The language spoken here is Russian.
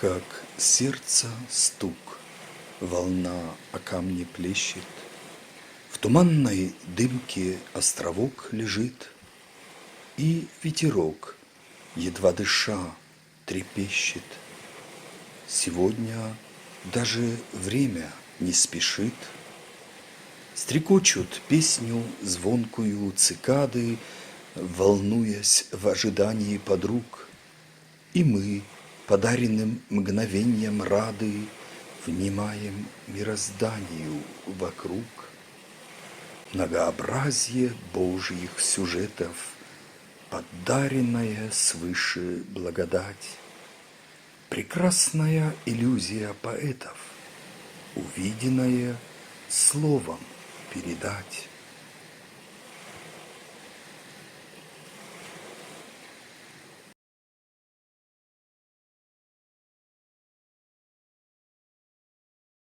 Как сердца стук, волна о камне плещет, в туманной дымке островок лежит, и ветерок, едва дыша, трепещет. Сегодня даже время не спешит. Стрекочут песню звонкую цикады, волнуясь в ожидании подруг. И мы, подаренным мгновеньем рады, внимаем мирозданию вокруг. Многообразие Божьих сюжетов, подаренная свыше благодать, прекрасная иллюзия поэтов, увиденное словом передать.